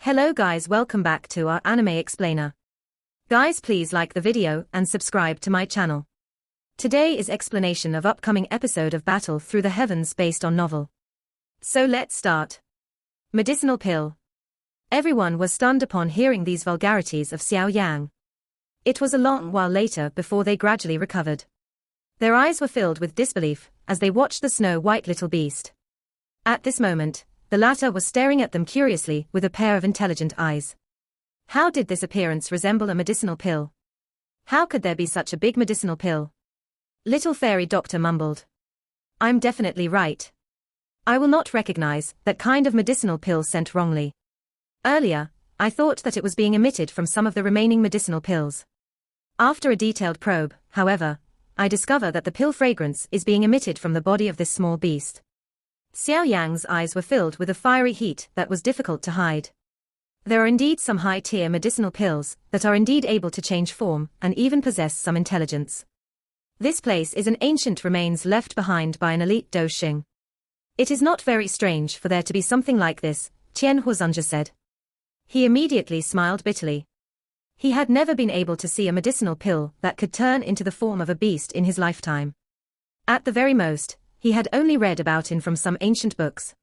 Hello guys, welcome back to our anime explainer. Guys, please like the video and subscribe to my channel. Today is explanation of upcoming episode of Battle Through the Heavens based on novel. So let's start. Medicinal pill. Everyone was stunned upon hearing these vulgarities of Xiao Yan. It was a long while later before they gradually recovered. Their eyes were filled with disbelief as they watched the snow-white little beast. At this moment, the latter was staring at them curiously with a pair of intelligent eyes. How did this appearance resemble a medicinal pill? How could there be such a big medicinal pill? Little fairy doctor mumbled. I'm definitely right. I will not recognize that kind of medicinal pill sent wrongly. Earlier, I thought that it was being emitted from some of the remaining medicinal pills. After a detailed probe, however, I discover that the pill fragrance is being emitted from the body of this small beast. Xiao Yang's eyes were filled with a fiery heat that was difficult to hide. There are indeed some high-tier medicinal pills that are indeed able to change form and even possess some intelligence. This place is an ancient remains left behind by an elite Doshing. It is not very strange for there to be something like this, Tian Huozunja said. He immediately smiled bitterly. He had never been able to see a medicinal pill that could turn into the form of a beast in his lifetime. At the very most, he had only read about it from some ancient books.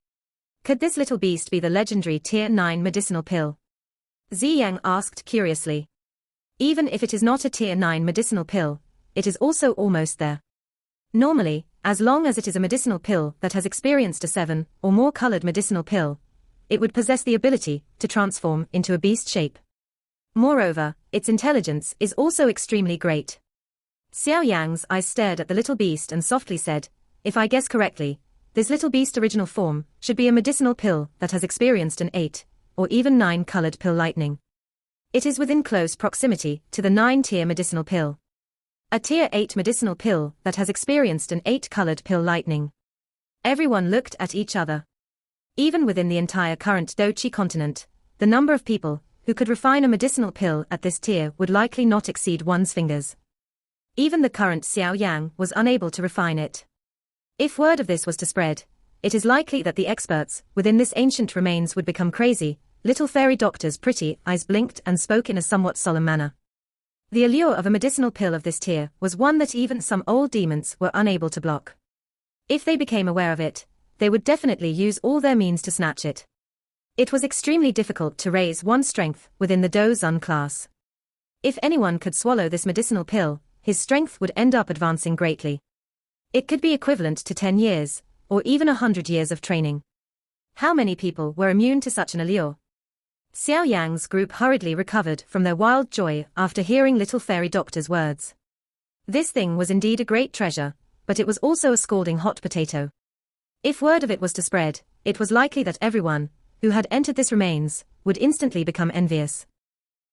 Could this little beast be the legendary Tier 9 medicinal pill? Ziyang asked curiously. Even if it is not a Tier 9 medicinal pill, it is also almost there. Normally, as long as it is a medicinal pill that has experienced a 7 or more colored medicinal pill, it would possess the ability to transform into a beast shape. Moreover, its intelligence is also extremely great. Xiao Yang's eyes stared at the little beast and softly said, if I guess correctly, this little beast's original form should be a medicinal pill that has experienced an 8 or even 9 colored pill lightning. It is within close proximity to the 9-tier medicinal pill. A Tier 8 medicinal pill that has experienced an 8-colored pill lightning. Everyone looked at each other. Even within the entire current Dochi continent, the number of people who could refine a medicinal pill at this tier would likely not exceed one's fingers. Even the current Xiao Yang was unable to refine it. If word of this was to spread, it is likely that the experts within this ancient remains would become crazy. Little fairy doctor's pretty eyes blinked and spoke in a somewhat solemn manner. The allure of a medicinal pill of this tier was one that even some old demons were unable to block. If they became aware of it, they would definitely use all their means to snatch it. It was extremely difficult to raise one's strength within the Dozun class. If anyone could swallow this medicinal pill, his strength would end up advancing greatly. It could be equivalent to 10 years, or even 100 years of training. How many people were immune to such an allure? Xiao Yang's group hurriedly recovered from their wild joy after hearing little fairy doctor's words. This thing was indeed a great treasure, but it was also a scalding hot potato. If word of it was to spread, it was likely that everyone who had entered this remains would instantly become envious.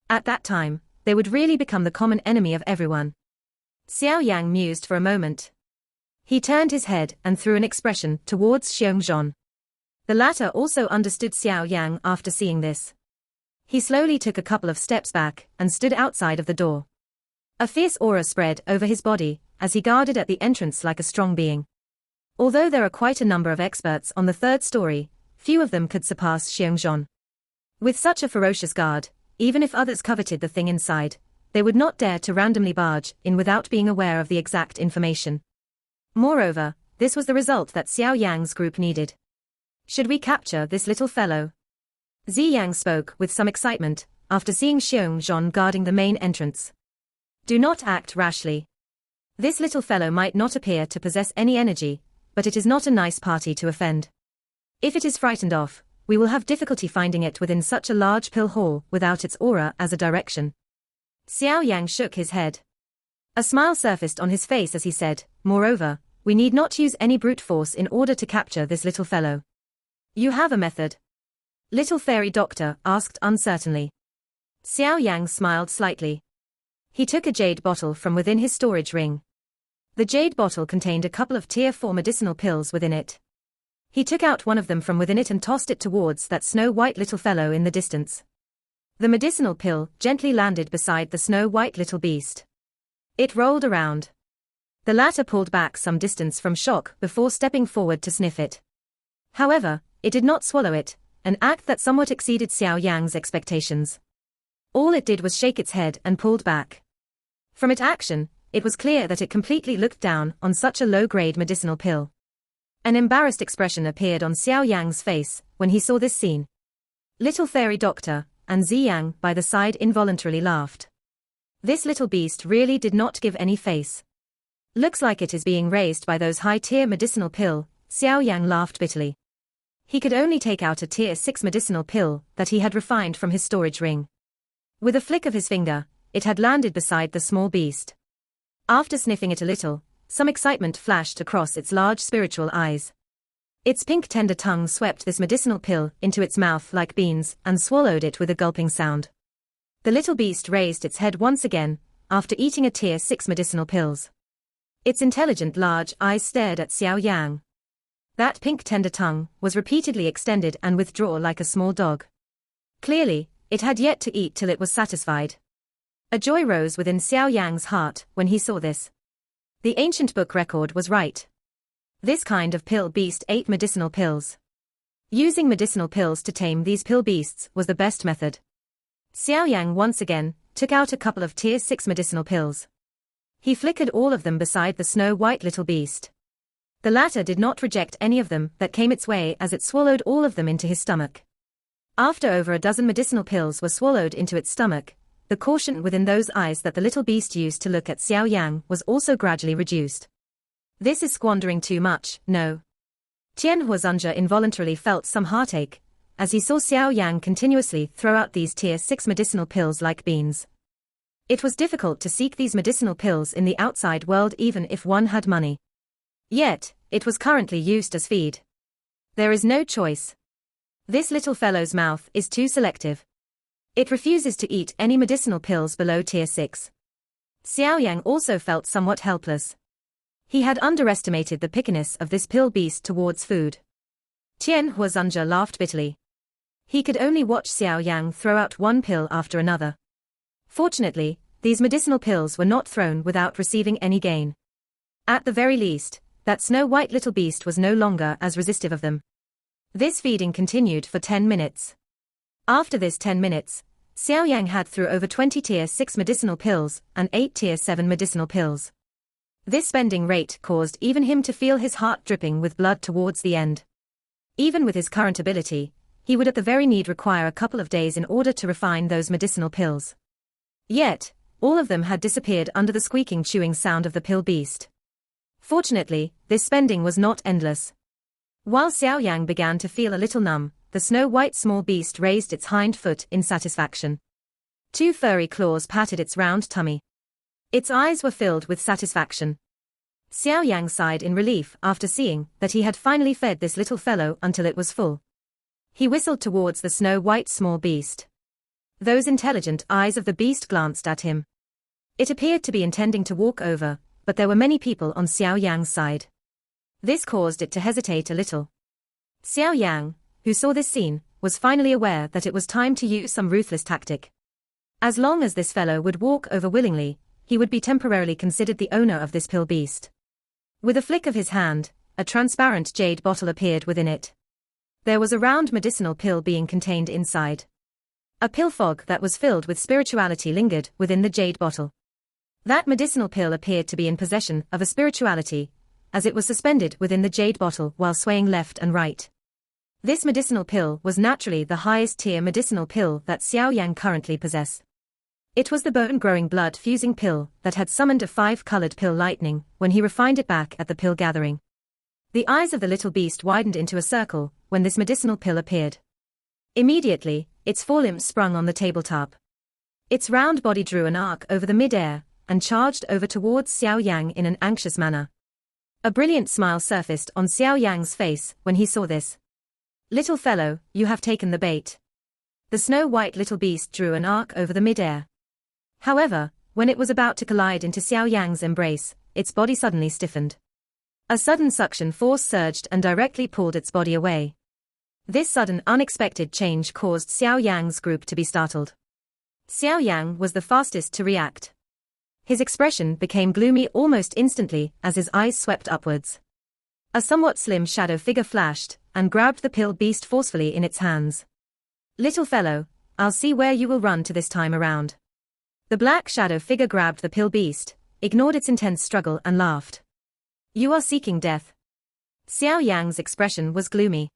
At that time, they would really become the common enemy of everyone. Xiao Yang mused for a moment. He turned his head and threw an expression towards Xiongzhan. The latter also understood Xiao Yang after seeing this. He slowly took a couple of steps back and stood outside of the door. A fierce aura spread over his body as he guarded at the entrance like a strong being. Although there are quite a number of experts on the 3rd story, few of them could surpass Xiongzhan. With such a ferocious guard, even if others coveted the thing inside, they would not dare to randomly barge in without being aware of the exact information. Moreover, this was the result that Xiao Yang's group needed. Should we capture this little fellow? Ziyang spoke with some excitement after seeing Xiongzhan guarding the main entrance. Do not act rashly. This little fellow might not appear to possess any energy, but it is not a nice party to offend. If it is frightened off, we will have difficulty finding it within such a large pill hall without its aura as a direction. Xiao Yang shook his head. A smile surfaced on his face as he said, moreover, we need not use any brute force in order to capture this little fellow. You have a method? Little fairy doctor asked uncertainly. Xiao Yang smiled slightly. He took a jade bottle from within his storage ring. The jade bottle contained a couple of Tier 4 medicinal pills within it. He took out one of them from within it and tossed it towards that snow-white little fellow in the distance. The medicinal pill gently landed beside the snow-white little beast. It rolled around. The latter pulled back some distance from shock before stepping forward to sniff it. However, it did not swallow it, an act that somewhat exceeded Xiao Yang's expectations. All it did was shake its head and pulled back. From its action, it was clear that it completely looked down on such a low-grade medicinal pill. An embarrassed expression appeared on Xiao Yang's face when he saw this scene. Little fairy doctor, and Ziyang by the side involuntarily laughed. This little beast really did not give any face. Looks like it is being raised by those high-tier medicinal pill, Xiao Yang laughed bitterly. He could only take out a tier 6 medicinal pill that he had refined from his storage ring. With a flick of his finger, it had landed beside the small beast. After sniffing it a little, some excitement flashed across its large spiritual eyes. Its pink tender tongue swept this medicinal pill into its mouth like beans and swallowed it with a gulping sound. The little beast raised its head once again, after eating a tier 6 medicinal pills. Its intelligent large eyes stared at Xiao Yang. That pink tender tongue was repeatedly extended and withdraw like a small dog. Clearly, it had yet to eat till it was satisfied. A joy rose within Xiao Yang's heart when he saw this. The ancient book record was right. This kind of pill beast ate medicinal pills. Using medicinal pills to tame these pill beasts was the best method. Xiao Yang once again took out a couple of tier 6 medicinal pills. He flickered all of them beside the snow-white little beast. The latter did not reject any of them that came its way as it swallowed all of them into his stomach. After over a dozen medicinal pills were swallowed into its stomach, the caution within those eyes that the little beast used to look at Xiao Yang was also gradually reduced. This is squandering too much, no. Tian Huazunja involuntarily felt some heartache, as he saw Xiao Yang continuously throw out these tier 6 medicinal pills like beans. It was difficult to seek these medicinal pills in the outside world even if one had money. Yet, it was currently used as feed. There is no choice. This little fellow's mouth is too selective. It refuses to eat any medicinal pills below tier 6. Xiao Yang also felt somewhat helpless. He had underestimated the pickiness of this pill beast towards food. Tian Huazunja laughed bitterly. He could only watch Xiao Yang throw out one pill after another. Fortunately, these medicinal pills were not thrown without receiving any gain. At the very least, that snow-white little beast was no longer as resistive of them. This feeding continued for 10 minutes. After this 10 minutes, Xiao Yang had through over 20 tier 6 medicinal pills and 8 tier 7 medicinal pills. This spending rate caused even him to feel his heart dripping with blood towards the end. Even with his current ability, he would at the very need require a couple of days in order to refine those medicinal pills. Yet, all of them had disappeared under the squeaking chewing sound of the pill beast. Fortunately, this spending was not endless. While Xiao Yang began to feel a little numb, the snow-white small beast raised its hind foot in satisfaction. 2 furry claws patted its round tummy. Its eyes were filled with satisfaction. Xiao Yang sighed in relief after seeing that he had finally fed this little fellow until it was full. He whistled towards the snow-white small beast. Those intelligent eyes of the beast glanced at him. It appeared to be intending to walk over, but there were many people on Xiao Yang's side. This caused it to hesitate a little. Xiao Yang, who saw this scene, was finally aware that it was time to use some ruthless tactic. As long as this fellow would walk over willingly, he would be temporarily considered the owner of this pill beast. With a flick of his hand, a transparent jade bottle appeared within it. There was a round medicinal pill being contained inside. A pill fog that was filled with spirituality lingered within the jade bottle. That medicinal pill appeared to be in possession of a spirituality, as it was suspended within the jade bottle while swaying left and right. This medicinal pill was naturally the highest tier medicinal pill that Xiao Yang currently possessed. It was the bone-growing blood-fusing pill that had summoned a 5-colored pill lightning when he refined it back at the pill gathering. The eyes of the little beast widened into a circle when this medicinal pill appeared. Immediately, its forelimbs sprung on the tabletop. Its round body drew an arc over the mid-air and charged over towards Xiao Yang in an anxious manner. A brilliant smile surfaced on Xiao Yang's face when he saw this. "Little fellow, you have taken the bait." The snow-white little beast drew an arc over the mid-air. However, when it was about to collide into Xiao Yang's embrace, its body suddenly stiffened. A sudden suction force surged and directly pulled its body away. This sudden unexpected change caused Xiao Yang's group to be startled. Xiao Yang was the fastest to react. His expression became gloomy almost instantly as his eyes swept upwards. A somewhat slim shadow figure flashed, and grabbed the pill beast forcefully in its hands. "Little fellow, I'll see where you will run to this time around." The black shadow figure grabbed the pill beast, ignored its intense struggle and laughed. "You are seeking death." Xiao Yang's expression was gloomy.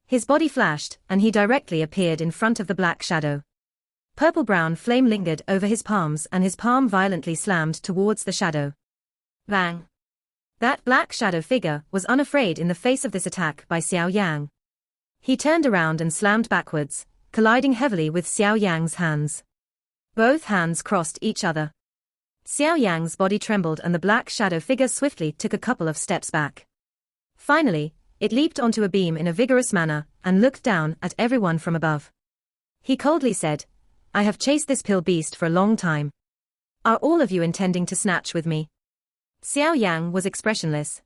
His body flashed, and he directly appeared in front of the black shadow. Purple-brown flame lingered over his palms and his palm violently slammed towards the shadow. Bang! That black shadow figure was unafraid in the face of this attack by Xiao Yang. He turned around and slammed backwards, colliding heavily with Xiao Yang's hands. Both hands crossed each other. Xiao Yang's body trembled and the black shadow figure swiftly took a couple of steps back. Finally, it leaped onto a beam in a vigorous manner and looked down at everyone from above. He coldly said, "I have chased this pill beast for a long time. Are all of you intending to snatch with me?" Xiao Yang was expressionless.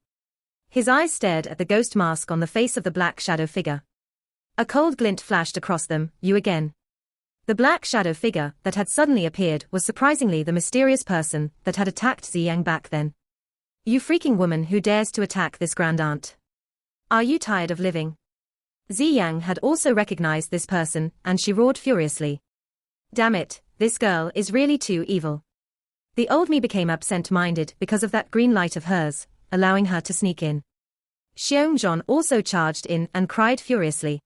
His eyes stared at the ghost mask on the face of the black shadow figure. A cold glint flashed across them. "You again." The black shadow figure that had suddenly appeared was surprisingly the mysterious person that had attacked Ziyang back then. "You freaking woman who dares to attack this grandaunt. Are you tired of living?" Ziyang had also recognized this person, and she roared furiously. "Damn it, this girl is really too evil." The old me became absent-minded because of that green light of hers, allowing her to sneak in. Xiongzhan also charged in and cried furiously.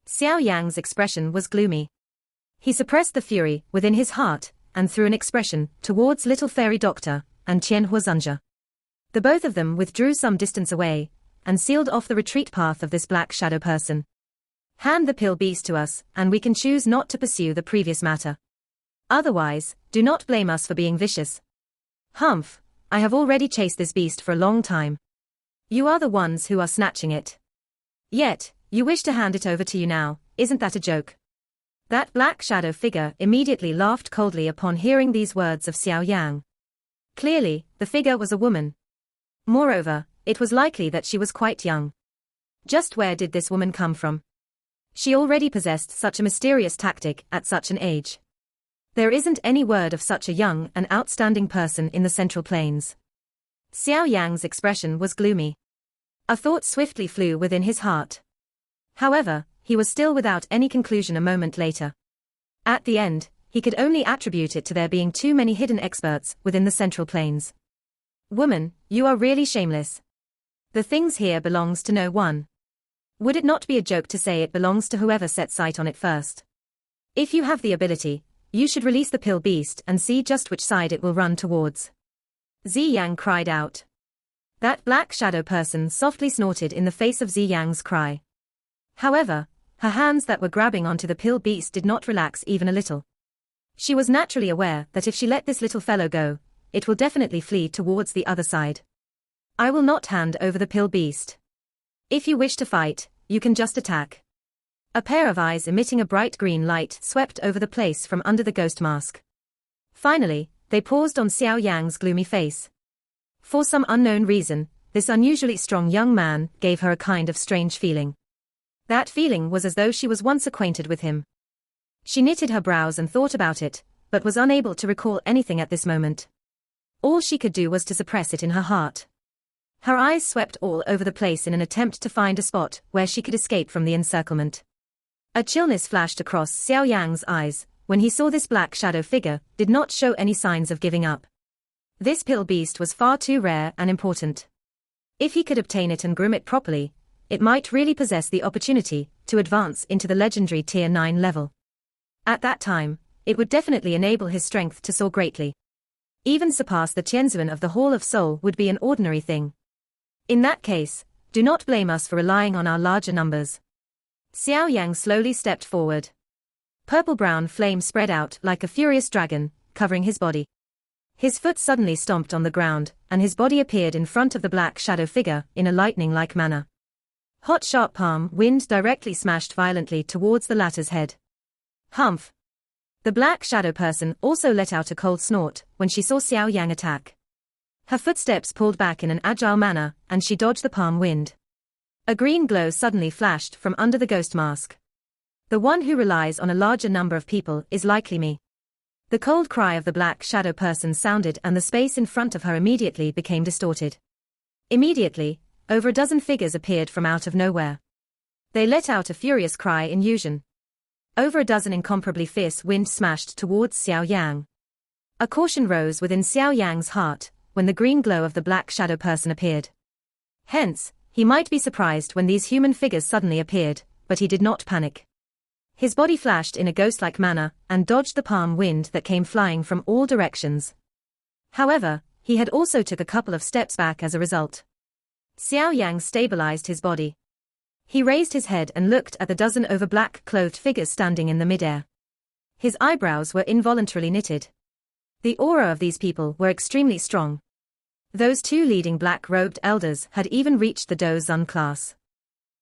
Xiao Yang's expression was gloomy. He suppressed the fury within his heart, and threw an expression towards little fairy doctor and Qian Huazunja. The both of them withdrew some distance away, and sealed off the retreat path of this black shadow person. "Hand the pill beast to us, and we can choose not to pursue the previous matter. Otherwise, do not blame us for being vicious." "Humph, I have already chased this beast for a long time. You are the ones who are snatching it. Yet, you wish to hand it over to you now, isn't that a joke?" That black shadow figure immediately laughed coldly upon hearing these words of Xiao Yang. Clearly, the figure was a woman. Moreover, it was likely that she was quite young. Just where did this woman come from? She already possessed such a mysterious tactic at such an age. There isn't any word of such a young and outstanding person in the Central Plains. Xiao Yang's expression was gloomy. A thought swiftly flew within his heart. However, he was still without any conclusion a moment later. At the end, he could only attribute it to there being too many hidden experts within the Central Plains. "Woman, you are really shameless. The things here belongs to no one. Would it not be a joke to say it belongs to whoever set sight on it first? If you have the ability, you should release the pill beast and see just which side it will run towards." Ziyang cried out. That black shadow person softly snorted in the face of Ziyang's cry. However, her hands that were grabbing onto the pill beast did not relax even a little. She was naturally aware that if she let this little fellow go, it will definitely flee towards the other side. "I will not hand over the pill beast. If you wish to fight, you can just attack." A pair of eyes emitting a bright green light swept over the place from under the ghost mask. Finally, they paused on Xiao Yang's gloomy face. For some unknown reason, this unusually strong young man gave her a kind of strange feeling. That feeling was as though she was once acquainted with him. She knitted her brows and thought about it, but was unable to recall anything at this moment. All she could do was to suppress it in her heart. Her eyes swept all over the place in an attempt to find a spot where she could escape from the encirclement. A chillness flashed across Xiao Yang's eyes when he saw this black shadow figure did not show any signs of giving up. This pill beast was far too rare and important. If he could obtain it and groom it properly, it might really possess the opportunity to advance into the legendary Tier 9 level. At that time, it would definitely enable his strength to soar greatly. Even surpass the Tianzuan of the Hall of Soul would be an ordinary thing. In that case, do not blame us for relying on our larger numbers. Xiao Yang slowly stepped forward. Purple-brown flame spread out like a furious dragon, covering his body. His foot suddenly stomped on the ground, and his body appeared in front of the black shadow figure in a lightning-like manner. Hot sharp palm wind directly smashed violently towards the latter's head. Humph! The black shadow person also let out a cold snort when she saw Xiao Yang attack. Her footsteps pulled back in an agile manner, and she dodged the palm wind. A green glow suddenly flashed from under the ghost mask. "The one who relies on a larger number of people is likely me." The cold cry of the black shadow person sounded and the space in front of her immediately became distorted. Immediately, over a dozen figures appeared from out of nowhere. They let out a furious cry in Yuan. Over a dozen incomparably fierce winds smashed towards Xiao Yang. A caution rose within Xiao Yang's heart when the green glow of the black shadow person appeared. Hence, he might be surprised when these human figures suddenly appeared, but he did not panic. His body flashed in a ghost-like manner and dodged the palm wind that came flying from all directions. However, he had also took a couple of steps back as a result. Xiao Yang stabilized his body. He raised his head and looked at the dozen over black-clothed figures standing in the midair. His eyebrows were involuntarily knitted. The aura of these people were extremely strong. Those two leading black-robed elders had even reached the Do Zone class.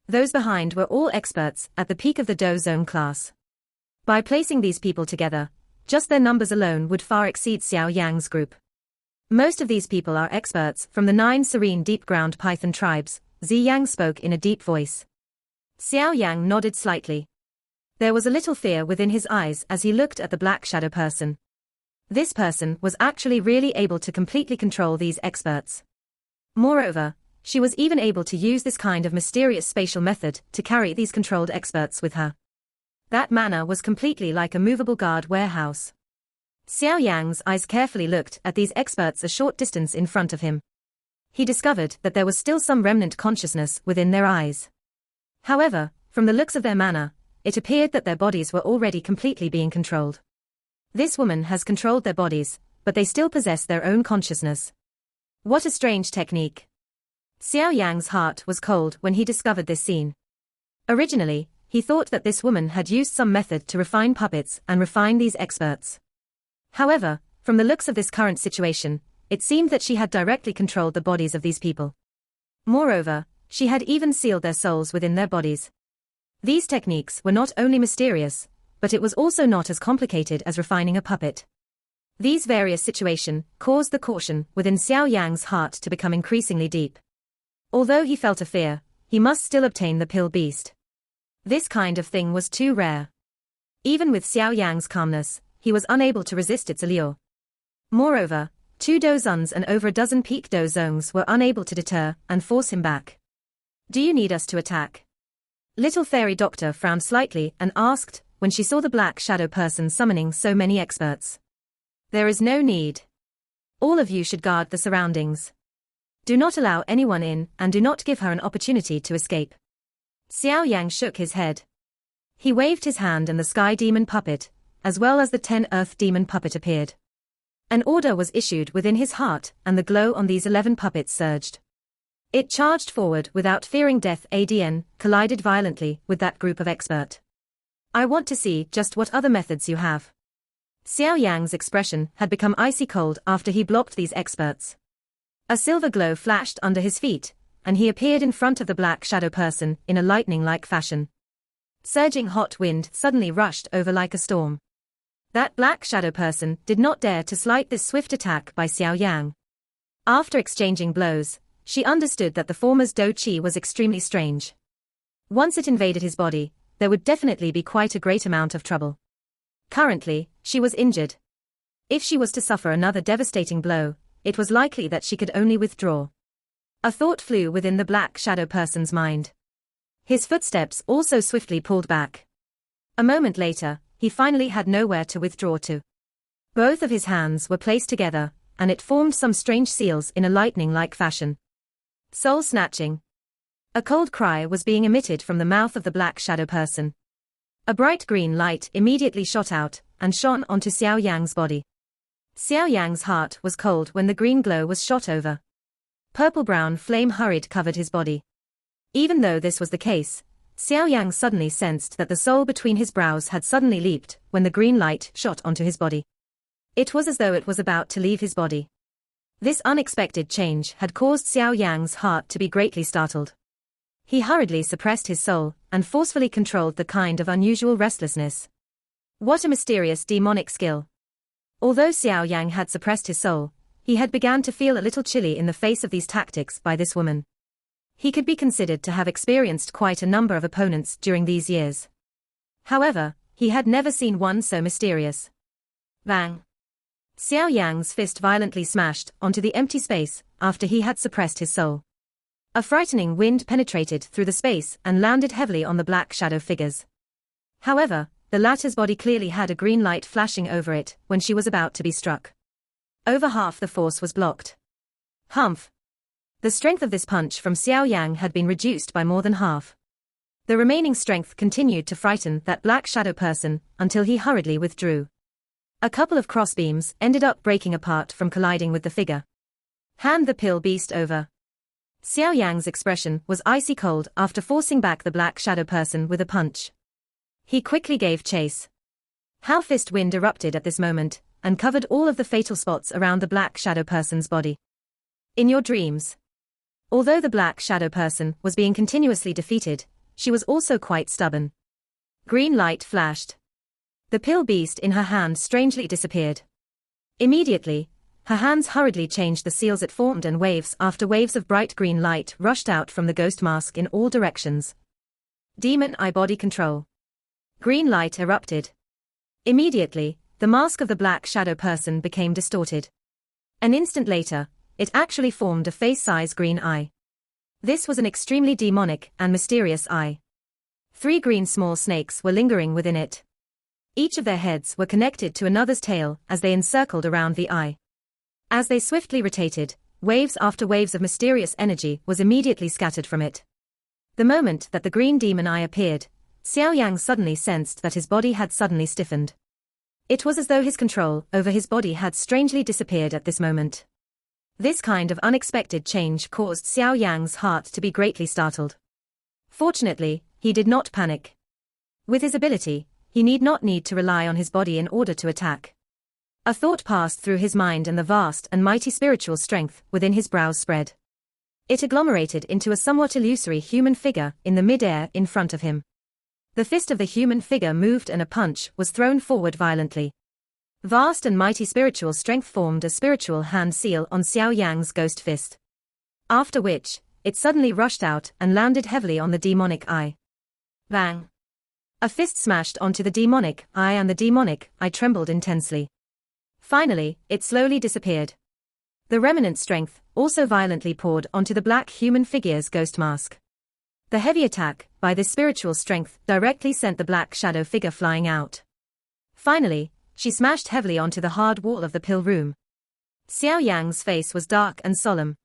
Those behind were all experts at the peak of the Do Zone class. By placing these people together, just their numbers alone would far exceed Xiao Yang's group. Most of these people are experts from the 9 serene deep-ground python tribes, Zi Yang spoke in a deep voice. Xiao Yang nodded slightly. There was a little fear within his eyes as he looked at the black shadow person. This person was actually really able to completely control these experts. Moreover, she was even able to use this kind of mysterious spatial method to carry these controlled experts with her. That manner was completely like a movable guard warehouse. Xiao Yang's eyes carefully looked at these experts a short distance in front of him. He discovered that there was still some remnant consciousness within their eyes. However, from the looks of their manner, it appeared that their bodies were already completely being controlled. This woman has controlled their bodies, but they still possess their own consciousness. What a strange technique. Xiao Yang's heart was cold when he discovered this scene. Originally, he thought that this woman had used some method to refine puppets and refine these experts. However, from the looks of this current situation, it seemed that she had directly controlled the bodies of these people. Moreover, she had even sealed their souls within their bodies. These techniques were not only mysterious, but it was also not as complicated as refining a puppet. These various situations caused the caution within Xiao Yang's heart to become increasingly deep. Although he felt a fear, he must still obtain the pill beast. This kind of thing was too rare. Even with Xiao Yang's calmness, he was unable to resist its allure. Moreover, 2 Do Zones and over a dozen peak Do Zones were unable to deter and force him back. Do you need us to attack? Little fairy doctor frowned slightly and asked, when she saw the black shadow person summoning so many experts. There is no need. All of you should guard the surroundings. Do not allow anyone in and do not give her an opportunity to escape. Xiao Yang shook his head. He waved his hand and the sky demon puppet, as well as the 10 earth demon puppet appeared. An order was issued within his heart and the glow on these 11 puppets surged. It charged forward without fearing death. ADN collided violently with that group of expert. I want to see just what other methods you have. Xiao Yang's expression had become icy cold after he blocked these experts. A silver glow flashed under his feet, and he appeared in front of the black shadow person in a lightning-like fashion. Surging hot wind suddenly rushed over like a storm. That black shadow person did not dare to slight this swift attack by Xiao Yang. After exchanging blows, she understood that the former's Do Qi was extremely strange. Once it invaded his body, there would definitely be quite a great amount of trouble. Currently, she was injured. If she was to suffer another devastating blow, it was likely that she could only withdraw. A thought flew within the black shadow person's mind. His footsteps also swiftly pulled back. A moment later, he finally had nowhere to withdraw to. Both of his hands were placed together, and it formed some strange seals in a lightning-like fashion. Soul-snatching. A cold cry was being emitted from the mouth of the black shadow person. A bright green light immediately shot out and shone onto Xiao Yang's body. Xiao Yang's heart was cold when the green glow was shot over. Purple-brown flame hurried covered his body. Even though this was the case, Xiao Yang suddenly sensed that the soul between his brows had suddenly leaped when the green light shot onto his body. It was as though it was about to leave his body. This unexpected change had caused Xiao Yang's heart to be greatly startled. He hurriedly suppressed his soul and forcefully controlled the kind of unusual restlessness. What a mysterious demonic skill. Although Xiao Yang had suppressed his soul, he had begun to feel a little chilly in the face of these tactics by this woman. He could be considered to have experienced quite a number of opponents during these years. However, he had never seen one so mysterious. Bang! Xiao Yang's fist violently smashed onto the empty space after he had suppressed his soul. A frightening wind penetrated through the space and landed heavily on the black shadow figures. However, the latter's body clearly had a green light flashing over it when she was about to be struck. Over half the force was blocked. Humph! The strength of this punch from Xiao Yan had been reduced by more than half. The remaining strength continued to frighten that black shadow person until he hurriedly withdrew. A couple of crossbeams ended up breaking apart from colliding with the figure. Hand the pill beast over. Xiao Yang's expression was icy cold after forcing back the black shadow person with a punch. He quickly gave chase. How fist wind erupted at this moment and covered all of the fatal spots around the black shadow person's body. In your dreams. Although the black shadow person was being continuously defeated, she was also quite stubborn. Green light flashed. The pill beast in her hand strangely disappeared. Immediately, her hands hurriedly changed the seals it formed and waves after waves of bright green light rushed out from the ghost mask in all directions. Demon Eye body control. Green light erupted. Immediately, the mask of the black shadow person became distorted. An instant later, it actually formed a face-size green eye. This was an extremely demonic and mysterious eye. 3 green small snakes were lingering within it. Each of their heads were connected to another's tail as they encircled around the eye. As they swiftly rotated, waves after waves of mysterious energy was immediately scattered from it. The moment that the green demon eye appeared, Xiao Yang suddenly sensed that his body had suddenly stiffened. It was as though his control over his body had strangely disappeared at this moment. This kind of unexpected change caused Xiao Yang's heart to be greatly startled. Fortunately, he did not panic. With his ability, he need not to rely on his body in order to attack. A thought passed through his mind and the vast and mighty spiritual strength within his brows spread. It agglomerated into a somewhat illusory human figure in the mid-air in front of him. The fist of the human figure moved and a punch was thrown forward violently. Vast and mighty spiritual strength formed a spiritual hand seal on Xiao Yang's ghost fist. After which, it suddenly rushed out and landed heavily on the demonic eye. Bang! A fist smashed onto the demonic eye and the demonic eye trembled intensely. Finally, it slowly disappeared. The remnant strength also violently poured onto the black human figure's ghost mask. The heavy attack by this spiritual strength directly sent the black shadow figure flying out. Finally, she smashed heavily onto the hard wall of the pill room. Xiao Yang's face was dark and solemn.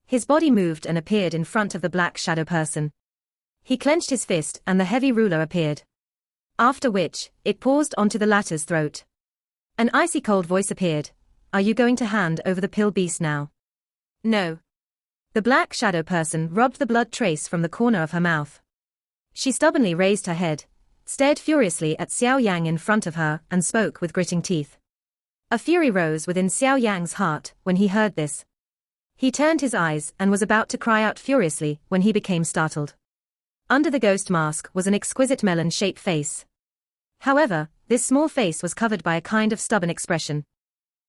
His body moved and appeared in front of the black shadow person. He clenched his fist and the heavy ruler appeared. After which, it paused onto the latter's throat. An icy cold voice appeared. Are you going to hand over the pill beast now? No. The black shadow person rubbed the blood trace from the corner of her mouth. She stubbornly raised her head, stared furiously at Xiao Yang in front of her and spoke with gritting teeth. A fury rose within Xiao Yang's heart when he heard this. He turned his eyes and was about to cry out furiously when he became startled. Under the ghost mask was an exquisite melon-shaped face. However, this small face was covered by a kind of stubborn expression.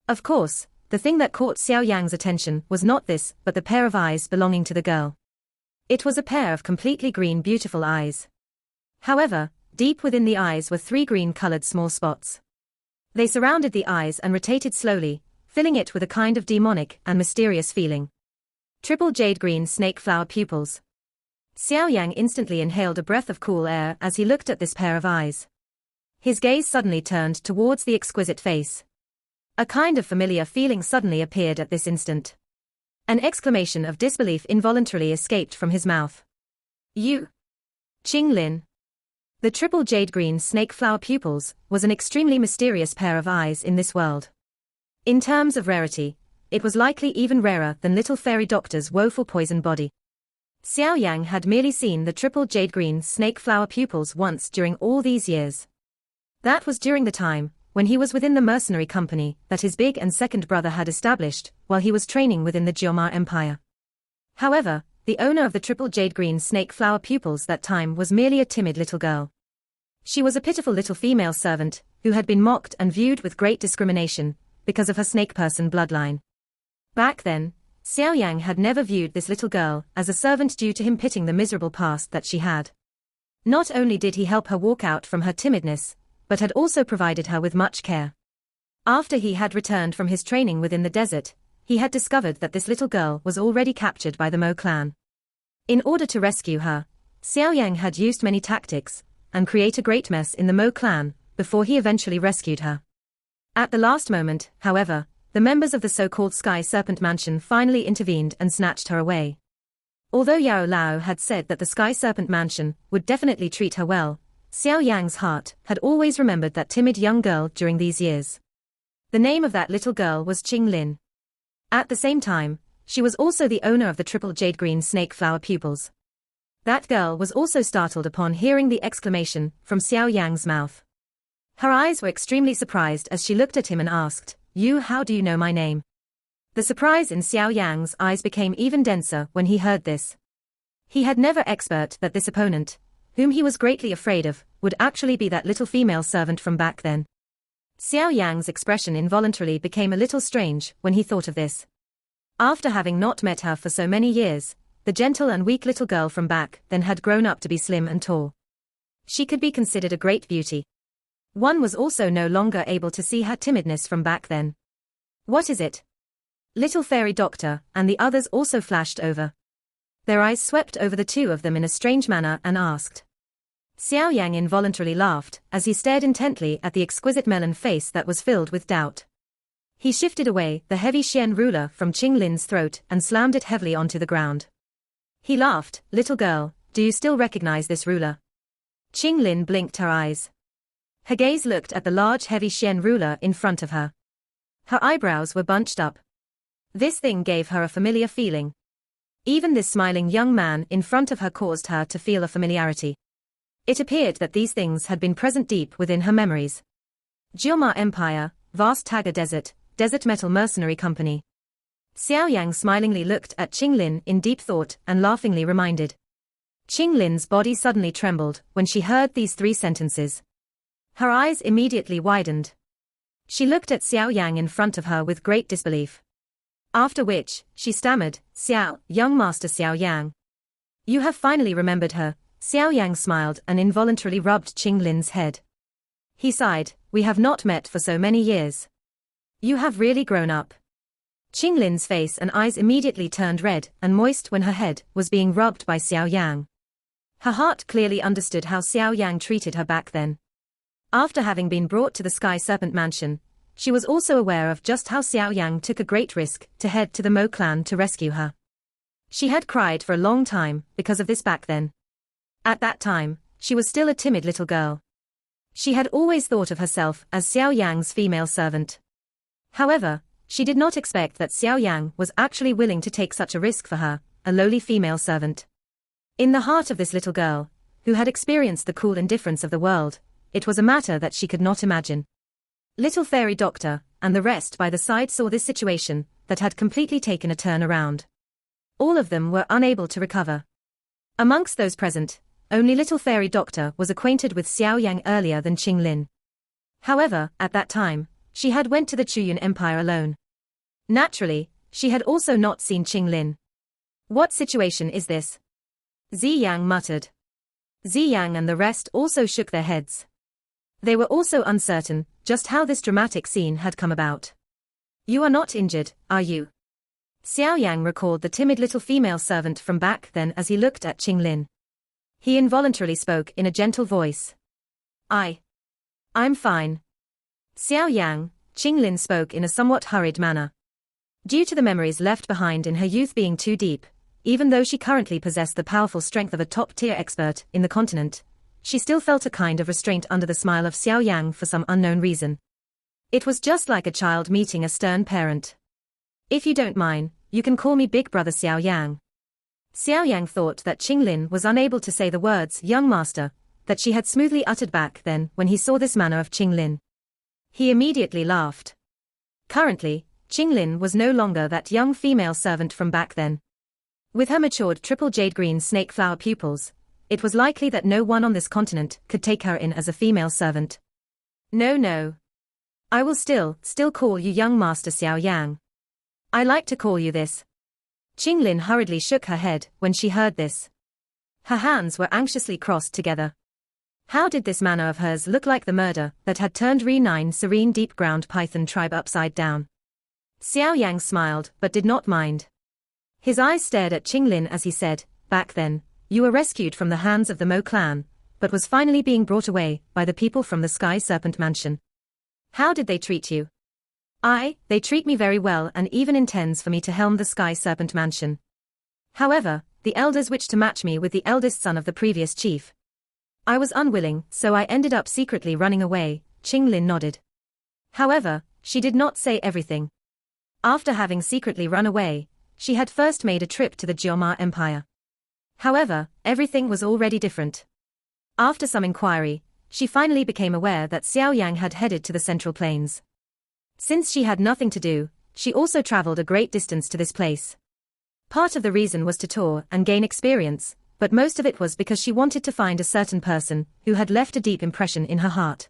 Of course, the thing that caught Xiao Yang's attention was not this but the pair of eyes belonging to the girl. It was a pair of completely green beautiful eyes. However, deep within the eyes were 3 green-colored small spots. They surrounded the eyes and rotated slowly, filling it with a kind of demonic and mysterious feeling. Triple jade green snake flower pupils. Xiao Yang instantly inhaled a breath of cool air as he looked at this pair of eyes. His gaze suddenly turned towards the exquisite face. A kind of familiar feeling suddenly appeared at this instant. An exclamation of disbelief involuntarily escaped from his mouth. You! Qing Lin! The triple jade green snake flower pupils was an extremely mysterious pair of eyes in this world. In terms of rarity, it was likely even rarer than little fairy doctor's woeful poison body. Xiao Yang had merely seen the triple jade green snake flower pupils once during all these years. That was during the time when he was within the mercenary company that his big and second brother had established while he was training within the Jiomar Empire. However, the owner of the triple jade green snake flower pupils that time was merely a timid little girl. She was a pitiful little female servant who had been mocked and viewed with great discrimination because of her snake person bloodline. Back then, Xiao Yang had never viewed this little girl as a servant due to him pitying the miserable past that she had. Not only did he help her walk out from her timidness, but had also provided her with much care. After he had returned from his training within the desert, he had discovered that this little girl was already captured by the Mo clan. In order to rescue her, Xiao Yan had used many tactics, and create a great mess in the Mo clan, before he eventually rescued her. At the last moment, however, the members of the so-called Sky Serpent Mansion finally intervened and snatched her away. Although Yao Lao had said that the Sky Serpent Mansion would definitely treat her well, Xiao Yang's heart had always remembered that timid young girl during these years. The name of that little girl was Qing Lin. At the same time, she was also the owner of the triple jade green snake flower pupils. That girl was also startled upon hearing the exclamation from Xiao Yang's mouth. Her eyes were extremely surprised as she looked at him and asked, how do you know my name? The surprise in Xiao Yang's eyes became even denser when he heard this. He had never expected that this opponent, whom he was greatly afraid of, would actually be that little female servant from back then. Xiao Yang's expression involuntarily became a little strange when he thought of this. After having not met her for so many years, the gentle and weak little girl from back then had grown up to be slim and tall. She could be considered a great beauty. One was also no longer able to see her timidness from back then. What is it? Little fairy doctor and the others also flashed over. Their eyes swept over the two of them in a strange manner and asked. Xiao Yang involuntarily laughed as he stared intently at the exquisite melon face that was filled with doubt. He shifted away the heavy Xian ruler from Qing Lin's throat and slammed it heavily onto the ground. He laughed, little girl, do you still recognize this ruler? Qing Lin blinked her eyes. Her gaze looked at the large heavy Xian ruler in front of her. Her eyebrows were bunched up. This thing gave her a familiar feeling. Even this smiling young man in front of her caused her to feel a familiarity. It appeared that these things had been present deep within her memories. Jioma Empire, Vast Tagger Desert, Desert Metal Mercenary Company. Xiao Yang smilingly looked at Qing Lin in deep thought and laughingly reminded. Qing Lin's body suddenly trembled when she heard these three sentences. Her eyes immediately widened. She looked at Xiao Yang in front of her with great disbelief. After which, she stammered, young master Xiao Yang. You have finally remembered her. Xiao Yang smiled and involuntarily rubbed Qing Lin's head. He sighed, we have not met for so many years. You have really grown up. Qing Lin's face and eyes immediately turned red and moist when her head was being rubbed by Xiao Yang. Her heart clearly understood how Xiao Yang treated her back then. After having been brought to the Sky Serpent Mansion, she was also aware of just how Xiao Yang took a great risk to head to the Mo clan to rescue her. She had cried for a long time because of this back then. At that time, she was still a timid little girl. She had always thought of herself as Xiao Yang's female servant. However, she did not expect that Xiao Yang was actually willing to take such a risk for her, a lowly female servant. In the heart of this little girl, who had experienced the cool indifference of the world, it was a matter that she could not imagine. Little fairy doctor, and the rest by the side saw this situation, that had completely taken a turn around. All of them were unable to recover. Amongst those present, only little fairy doctor was acquainted with Xiao Yang earlier than Qing Lin. However, at that time, she had went to the Chuyun Empire alone. Naturally, she had also not seen Qing Lin. What situation is this? Zi Yang muttered. Zi Yang and the rest also shook their heads. They were also uncertain just how this dramatic scene had come about. You are not injured, are you? Xiao Yang recalled the timid little female servant from back then as he looked at Qing Lin. He involuntarily spoke in a gentle voice. I'm fine. Xiao Yang, Qing Lin spoke in a somewhat hurried manner. Due to the memories left behind in her youth being too deep, even though she currently possessed the powerful strength of a top-tier expert in the continent, she still felt a kind of restraint under the smile of Xiao Yang for some unknown reason. It was just like a child meeting a stern parent. If you don't mind, you can call me Big Brother Xiao Yang. Xiao Yang thought that Qing Lin was unable to say the words young master that she had smoothly uttered back then when he saw this manner of Qing Lin. He immediately laughed. Currently, Qing Lin was no longer that young female servant from back then. With her matured triple jade green snake flower pupils, it was likely that no one on this continent could take her in as a female servant. No. I will still call you young master Xiao Yang. I like to call you this. Qing Lin hurriedly shook her head when she heard this. Her hands were anxiously crossed together. How did this manner of hers look like the murder that had turned Re9 serene deep ground python tribe upside down? Xiao Yang smiled but did not mind. His eyes stared at Qing Lin as he said, back then, you were rescued from the hands of the Mo clan, but was finally being brought away by the people from the Sky Serpent Mansion. How did they treat you? They treat me very well and even intends for me to helm the Sky Serpent Mansion. However, the elders wished to match me with the eldest son of the previous chief. I was unwilling, so I ended up secretly running away. Qinglin nodded. However, she did not say everything. After having secretly run away, she had first made a trip to the Jioma Empire. However, everything was already different. After some inquiry, she finally became aware that Xiao Yan had headed to the Central Plains. Since she had nothing to do, she also traveled a great distance to this place. Part of the reason was to tour and gain experience, but most of it was because she wanted to find a certain person who had left a deep impression in her heart.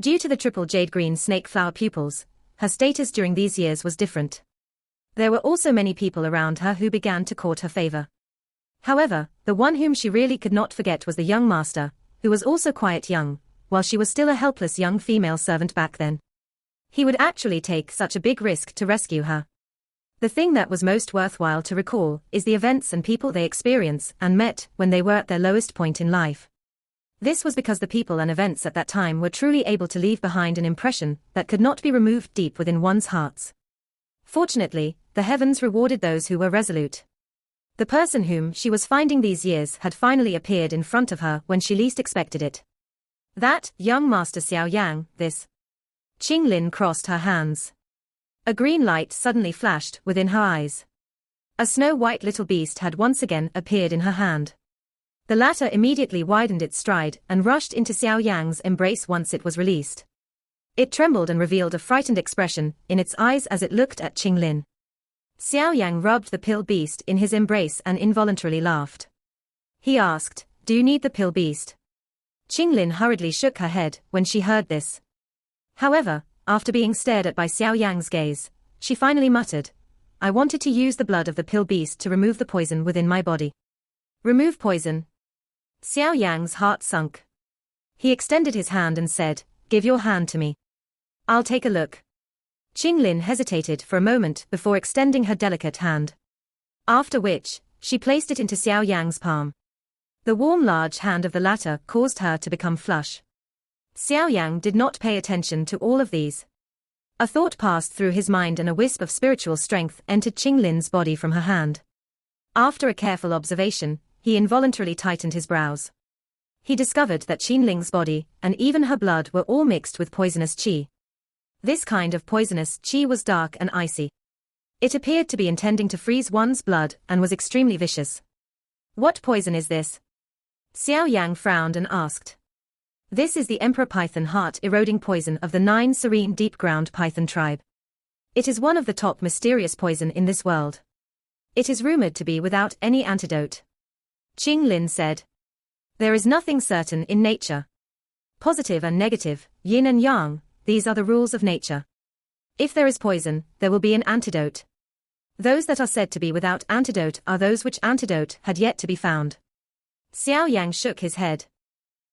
Due to the triple jade green snake flower pupils, her status during these years was different. There were also many people around her who began to court her favor. However, the one whom she really could not forget was the young master, who was also quite young, while she was still a helpless young female servant back then. He would actually take such a big risk to rescue her. The thing that was most worthwhile to recall is the events and people they experienced and met when they were at their lowest point in life. This was because the people and events at that time were truly able to leave behind an impression that could not be removed deep within one's hearts. Fortunately, the heavens rewarded those who were resolute. The person whom she was finding these years had finally appeared in front of her when she least expected it. That young master Xiao Yang, this. Qinglin crossed her hands. A green light suddenly flashed within her eyes. A snow-white little beast had once again appeared in her hand. The latter immediately widened its stride and rushed into Xiao Yang's embrace once it was released. It trembled and revealed a frightened expression in its eyes as it looked at Qinglin. Xiao Yang rubbed the pill beast in his embrace and involuntarily laughed. He asked, "Do you need the pill beast?" Qinglin hurriedly shook her head when she heard this. However, after being stared at by Xiao Yang's gaze, she finally muttered, "I wanted to use the blood of the pill beast to remove the poison within my body." Remove poison? Xiao Yang's heart sunk. He extended his hand and said, "Give your hand to me. I'll take a look." Qinglin hesitated for a moment before extending her delicate hand. After which, she placed it into Xiao Yang's palm. The warm large hand of the latter caused her to become flush. Xiao Yang did not pay attention to all of these. A thought passed through his mind and a wisp of spiritual strength entered Qinglin's body from her hand. After a careful observation, he involuntarily tightened his brows. He discovered that Qingling's body and even her blood were all mixed with poisonous qi. This kind of poisonous qi was dark and icy. It appeared to be intending to freeze one's blood and was extremely vicious. What poison is this? Xiao Yang frowned and asked. This is the Emperor Python heart-eroding poison of the 9 serene deep-ground Python tribe. It is one of the top mysterious poison in this world. It is rumored to be without any antidote. Qinglin said. There is nothing certain in nature. Positive and negative, yin and yang, these are the rules of nature. If there is poison, there will be an antidote. Those that are said to be without antidote are those which antidote had yet to be found. Xiao Yang shook his head.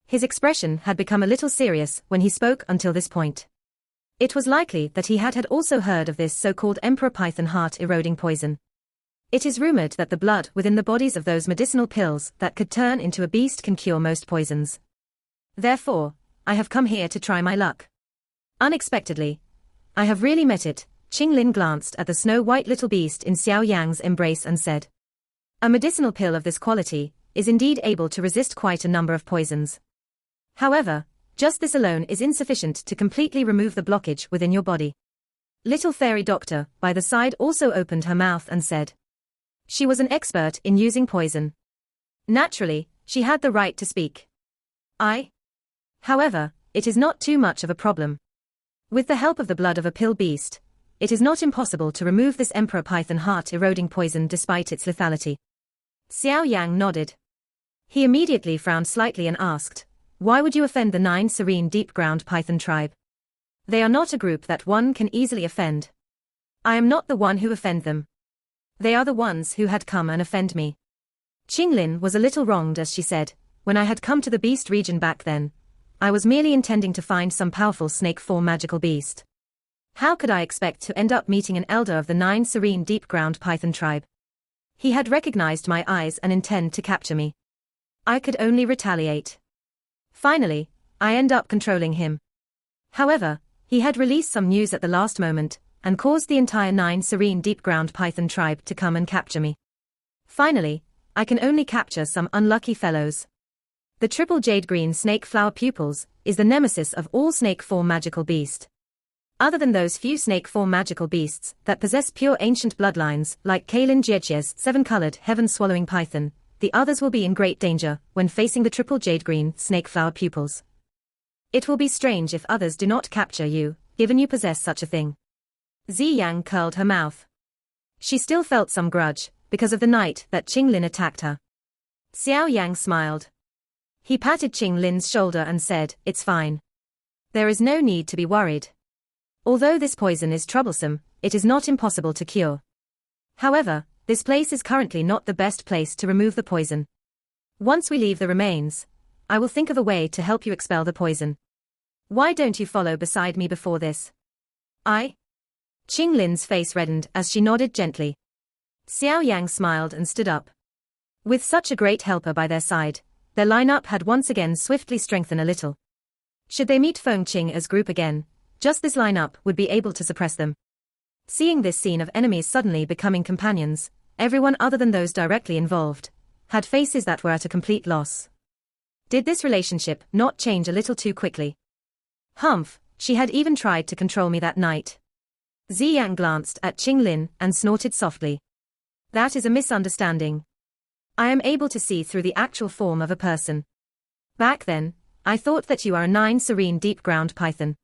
His expression had become a little serious when he spoke until this point. It was likely that he had also heard of this so-called Emperor Python heart-eroding poison. It is rumored that the blood within the bodies of those medicinal pills that could turn into a beast can cure most poisons. Therefore, I have come here to try my luck. Unexpectedly, I have really met it. Qinglin glanced at the snow-white little beast in Xiao Yang's embrace and said. A medicinal pill of this quality is indeed able to resist quite a number of poisons. However, just this alone is insufficient to completely remove the blockage within your body. Little fairy doctor by the side also opened her mouth and said. She was an expert in using poison. Naturally, she had the right to speak. However, it is not too much of a problem. With the help of the blood of a pill beast, it is not impossible to remove this Emperor Python heart-eroding poison despite its lethality. Xiao Yang nodded. He immediately frowned slightly and asked, why would you offend the 9 serene deep-ground Python tribe? They are not a group that one can easily offend. I am not the one who offend them. They are the ones who had come and offend me. Qinglin was a little wronged as she said, when I had come to the beast region back then, I was merely intending to find some powerful snake form magical beast. How could I expect to end up meeting an elder of the 9 serene deep-ground Python tribe? He had recognized my eyes and intend to capture me. I could only retaliate. Finally, I end up controlling him. However, he had released some news at the last moment, and caused the entire 9 serene deep-ground python tribe to come and capture me. Finally, I can only capture some unlucky fellows. The triple jade green snake flower pupils is the nemesis of all snake form magical beast. Other than those few snake form magical beasts that possess pure ancient bloodlines like Kaelin Jiejie's 7-colored heaven-swallowing python, the others will be in great danger when facing the triple jade green snake flower pupils. It will be strange if others do not capture you, given you possess such a thing. Xiao Yan curled her mouth. She still felt some grudge, because of the night that Qing Lin attacked her. Xiao Yang smiled. He patted Qing Lin's shoulder and said, "It's fine. There is no need to be worried. Although this poison is troublesome, it is not impossible to cure. However, this place is currently not the best place to remove the poison. Once we leave the remains, I will think of a way to help you expel the poison. Why don't you follow beside me before this?" Qing Lin's face reddened as she nodded gently. Xiao Yang smiled and stood up. With such a great helper by their side, their lineup had once again swiftly strengthened a little. Should they meet Feng Qing as group again, just this lineup would be able to suppress them. Seeing this scene of enemies suddenly becoming companions, everyone other than those directly involved had faces that were at a complete loss. Did this relationship not change a little too quickly? Humph, she had even tried to control me that night. Xiao Yang glanced at Qing Lin and snorted softly. That is a misunderstanding. I am able to see through the actual form of a person. Back then, I thought that you are a 9 serene deep-ground python.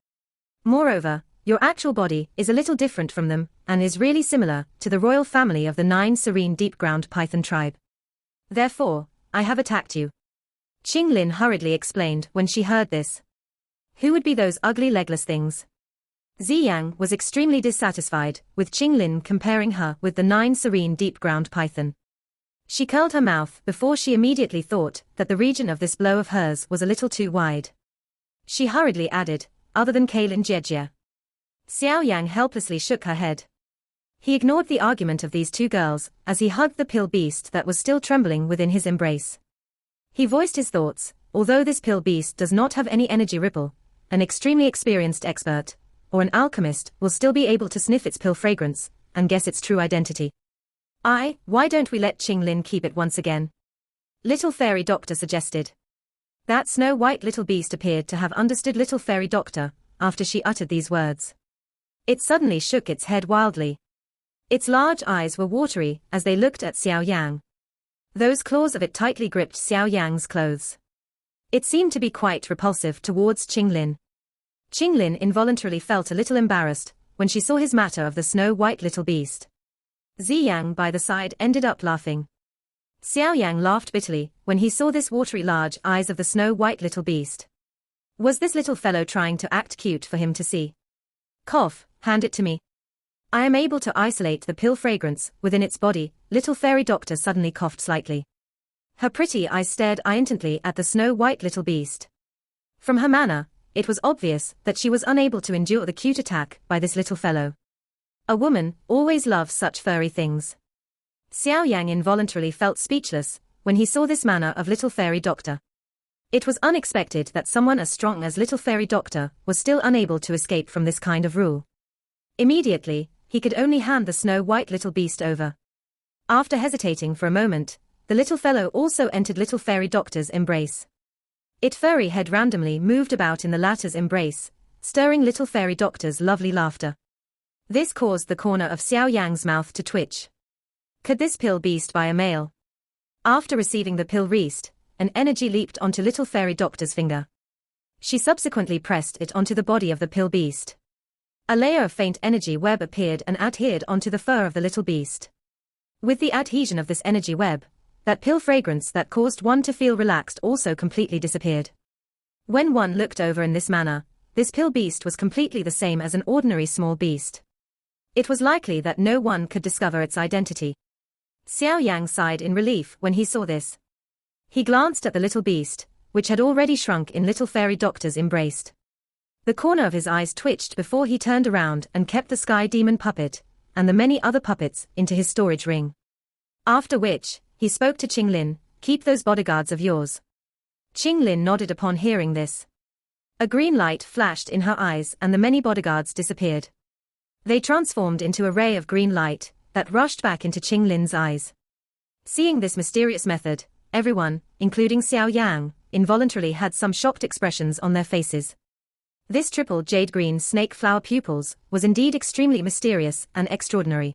Moreover, your actual body is a little different from them, and is really similar to the royal family of the 9 serene deep-ground python tribe. Therefore, I have attacked you. Qing Lin hurriedly explained when she heard this. Who would be those ugly legless things? Xiao Yang was extremely dissatisfied with Qing Lin comparing her with the 9 serene deep-ground python. She curled her mouth before she immediately thought that the region of this blow of hers was a little too wide. She hurriedly added, other than Kaelin Jiejie. Xiao Yang helplessly shook her head. He ignored the argument of these two girls as he hugged the pill beast that was still trembling within his embrace. He voiced his thoughts, although this pill beast does not have any energy ripple, an extremely experienced expert, or an alchemist will still be able to sniff its pill fragrance and guess its true identity. Why don't we let Qing Lin keep it once again? Little Fairy Doctor suggested. That snow-white little beast appeared to have understood Little Fairy Doctor after she uttered these words. It suddenly shook its head wildly. Its large eyes were watery as they looked at Xiao Yang. Those claws of it tightly gripped Xiao Yang's clothes. It seemed to be quite repulsive towards Qing Lin. Qing Lin involuntarily felt a little embarrassed when she saw his matter of the snow-white little beast. Xiao Yang by the side ended up laughing. Xiao Yang laughed bitterly when he saw this watery large eyes of the snow-white little beast. Was this little fellow trying to act cute for him to see? Cough, hand it to me. I am able to isolate the pill fragrance within its body. Little Fairy Doctor suddenly coughed slightly. Her pretty eyes stared intently at the snow-white little beast. From her manner, it was obvious that she was unable to endure the cute attack by this little fellow. A woman always loves such furry things. Xiao Yang involuntarily felt speechless when he saw this manner of Little Fairy Doctor. It was unexpected that someone as strong as Little Fairy Doctor was still unable to escape from this kind of rule. Immediately, he could only hand the snow-white little beast over. After hesitating for a moment, the little fellow also entered Little Fairy Doctor's embrace. Its furry head randomly moved about in the latter's embrace, stirring Little Fairy Doctor's lovely laughter. This caused the corner of Xiao Yang's mouth to twitch. Could this pill beast be a male? After receiving the pill reest, an energy leaped onto Little Fairy Doctor's finger. She subsequently pressed it onto the body of the pill beast. A layer of faint energy web appeared and adhered onto the fur of the little beast. With the adhesion of this energy web, that pill fragrance that caused one to feel relaxed also completely disappeared. When one looked over in this manner, this pill beast was completely the same as an ordinary small beast. It was likely that no one could discover its identity. Xiao Yang sighed in relief when he saw this. He glanced at the little beast, which had already shrunk in Little Fairy Doctor's embrace. The corner of his eyes twitched before he turned around and kept the Sky Demon puppet, and the many other puppets, into his storage ring. After which, he spoke to Qinglin, "Keep those bodyguards of yours." Qinglin nodded upon hearing this. A green light flashed in her eyes and the many bodyguards disappeared. They transformed into a ray of green light that rushed back into Qinglin's eyes. Seeing this mysterious method, everyone, including Xiao Yan, involuntarily had some shocked expressions on their faces. This triple jade-green snake flower pupils was indeed extremely mysterious and extraordinary.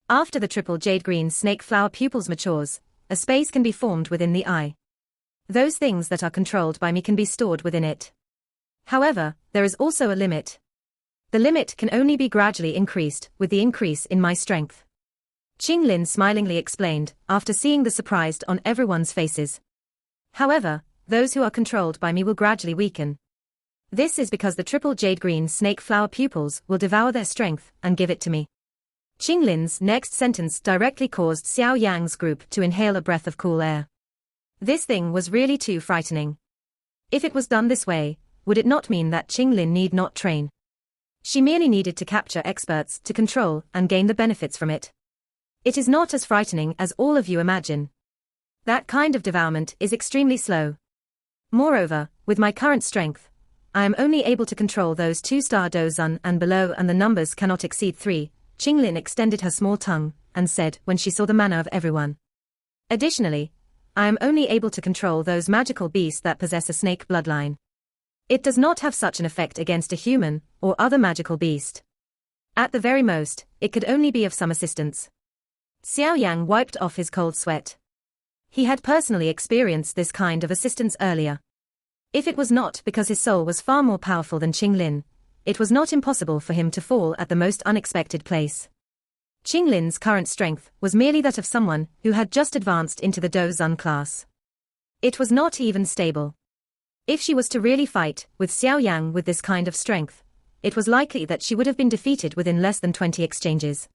After the triple jade-green snake flower pupils matures, a space can be formed within the eye. Those things that are controlled by me can be stored within it. However, there is also a limit. The limit can only be gradually increased with the increase in my strength. Qinglin smilingly explained, after seeing the surprise on everyone's faces. However, those who are controlled by me will gradually weaken. This is because the triple jade-green snake flower pupils will devour their strength and give it to me. Qinglin's next sentence directly caused Xiao Yang's group to inhale a breath of cool air. This thing was really too frightening. If it was done this way, would it not mean that Qinglin need not train? She merely needed to capture experts to control and gain the benefits from it. It is not as frightening as all of you imagine. That kind of devourment is extremely slow. Moreover, with my current strength, I am only able to control those 2-star dozun and below, and the numbers cannot exceed 3. Qinglin extended her small tongue and said when she saw the manner of everyone. Additionally, I am only able to control those magical beasts that possess a snake bloodline. It does not have such an effect against a human or other magical beast. At the very most, it could only be of some assistance. Xiao Yang wiped off his cold sweat. He had personally experienced this kind of assistance earlier. If it was not because his soul was far more powerful than Qinglin, it was not impossible for him to fall at the most unexpected place. Qinglin's current strength was merely that of someone who had just advanced into the dozun class. It was not even stable. If she was to really fight with Xiao Yang with this kind of strength, it was likely that she would have been defeated within less than 20 exchanges.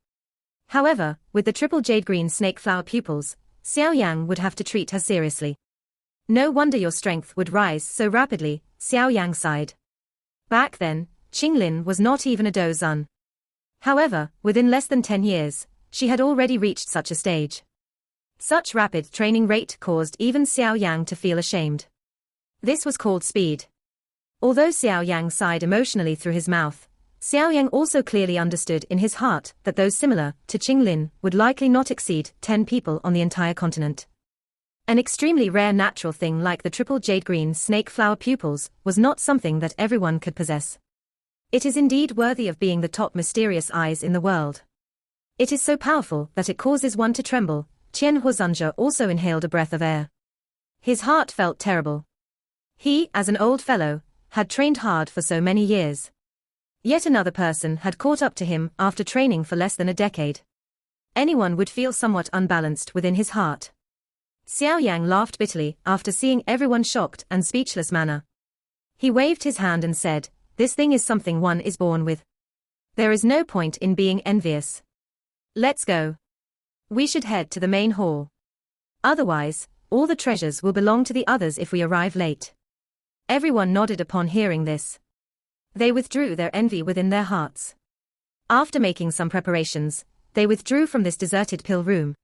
However, with the triple jade-green snake flower pupils, Xiao Yang would have to treat her seriously. No wonder your strength would rise so rapidly, Xiao Yang sighed. Back then, Qinglin was not even a dozun. However, within less than 10 years, she had already reached such a stage. Such rapid training rate caused even Xiao Yang to feel ashamed. This was called speed. Although Xiao Yang sighed emotionally through his mouth, Xiao Yang also clearly understood in his heart that those similar to Qinglin would likely not exceed 10 people on the entire continent. An extremely rare natural thing like the triple jade-green snake flower pupils was not something that everyone could possess. It is indeed worthy of being the top mysterious eyes in the world. It is so powerful that it causes one to tremble. Qian Huozunja also inhaled a breath of air. His heart felt terrible. He, as an old fellow, had trained hard for so many years. Yet another person had caught up to him after training for less than a decade. Anyone would feel somewhat unbalanced within his heart. Xiao Yang laughed bitterly after seeing everyone shocked and speechless manner. He waved his hand and said, "This thing is something one is born with. There is no point in being envious. Let's go. We should head to the main hall. Otherwise, all the treasures will belong to the others if we arrive late." Everyone nodded upon hearing this. They withdrew their envy within their hearts. After making some preparations, they withdrew from this deserted pill room.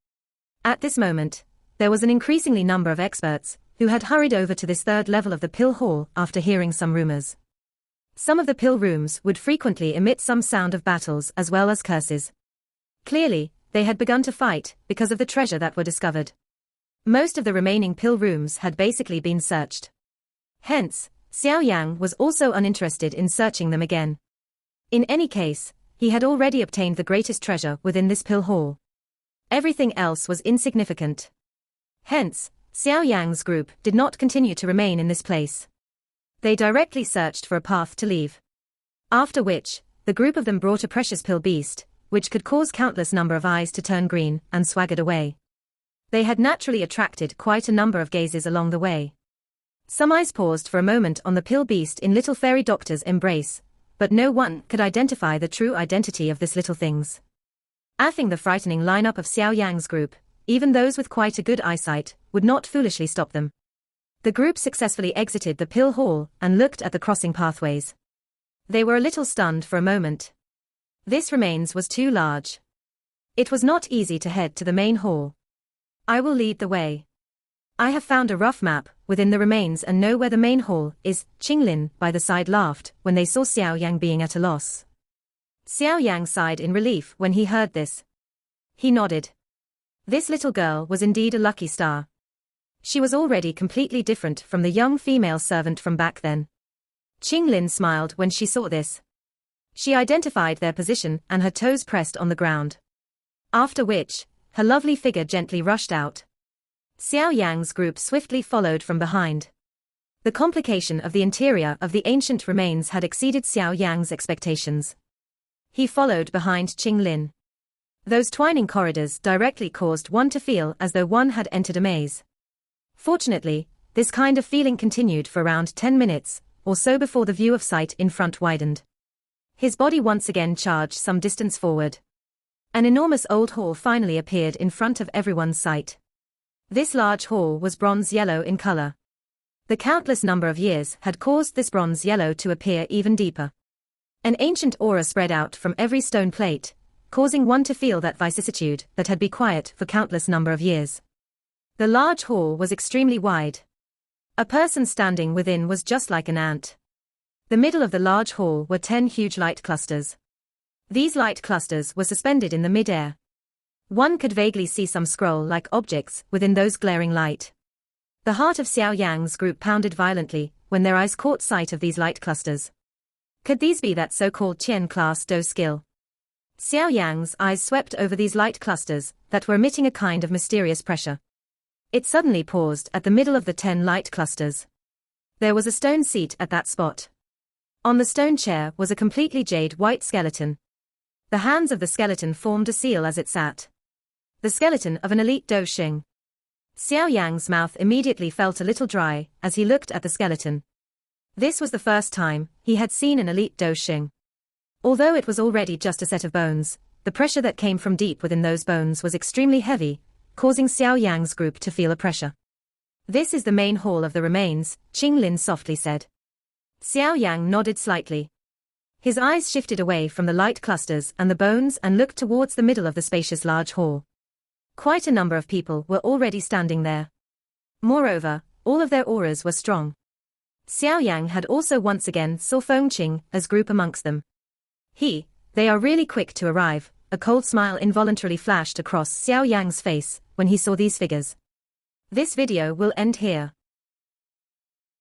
At this moment, there was an increasingly number of experts who had hurried over to this third level of the pill hall after hearing some rumors. Some of the pill rooms would frequently emit some sound of battles as well as curses. Clearly, they had begun to fight because of the treasure that were discovered. Most of the remaining pill rooms had basically been searched. Hence, Xiao Yang was also uninterested in searching them again. In any case, he had already obtained the greatest treasure within this pill hall. Everything else was insignificant. Hence, Xiao Yang's group did not continue to remain in this place. They directly searched for a path to leave. After which, the group of them brought a precious pill beast, which could cause countless number of eyes to turn green, and swaggered away. They had naturally attracted quite a number of gazes along the way. Some eyes paused for a moment on the pill beast in little fairy doctor's embrace, but no one could identify the true identity of this little things. Affing the frightening lineup of Xiao Yang's group, even those with quite a good eyesight would not foolishly stop them. The group successfully exited the pill hall and looked at the crossing pathways. They were a little stunned for a moment. This remains was too large. It was not easy to head to the main hall. I will lead the way. I have found a rough map within the remains and know where the main hall is. Qinglin by the side laughed when they saw Xiao Yang being at a loss. Xiao Yang sighed in relief when he heard this. He nodded. This little girl was indeed a lucky star. She was already completely different from the young female servant from back then. Qinglin smiled when she saw this. She identified their position and her toes pressed on the ground. After which, her lovely figure gently rushed out. Xiao Yang's group swiftly followed from behind. The complication of the interior of the ancient remains had exceeded Xiao Yang's expectations. He followed behind Qinglin. Those twining corridors directly caused one to feel as though one had entered a maze. Fortunately, this kind of feeling continued for around 10 minutes or so before the view of sight in front widened. His body once again charged some distance forward. An enormous old hall finally appeared in front of everyone's sight. This large hall was bronze yellow in color. The countless number of years had caused this bronze yellow to appear even deeper. An ancient aura spread out from every stone plate, causing one to feel that vicissitude that had been quiet for countless number of years. The large hall was extremely wide. A person standing within was just like an ant. The middle of the large hall were 10 huge light clusters. These light clusters were suspended in the mid-air. One could vaguely see some scroll-like objects within those glaring light. The heart of Xiao Yang's group pounded violently when their eyes caught sight of these light clusters. Could these be that so-called Qian class Do skill? Xiao Yang's eyes swept over these light clusters that were emitting a kind of mysterious pressure. It suddenly paused at the middle of the 10 light clusters. There was a stone seat at that spot. On the stone chair was a completely jade white skeleton. The hands of the skeleton formed a seal as it sat. The skeleton of an elite Do Xing. Xiao Yang's mouth immediately felt a little dry as he looked at the skeleton. This was the first time he had seen an elite Do Xing. Although it was already just a set of bones, the pressure that came from deep within those bones was extremely heavy, causing Xiao Yang's group to feel a pressure. This is the main hall of the remains, Qinglin softly said. Xiao Yang nodded slightly. His eyes shifted away from the light clusters and the bones and looked towards the middle of the spacious large hall. Quite a number of people were already standing there. Moreover, all of their auras were strong. Xiao Yang had also once again saw Fengqing as group amongst them. They are really quick to arrive. A cold smile involuntarily flashed across Xiao Yang's face when he saw these figures. This video will end here.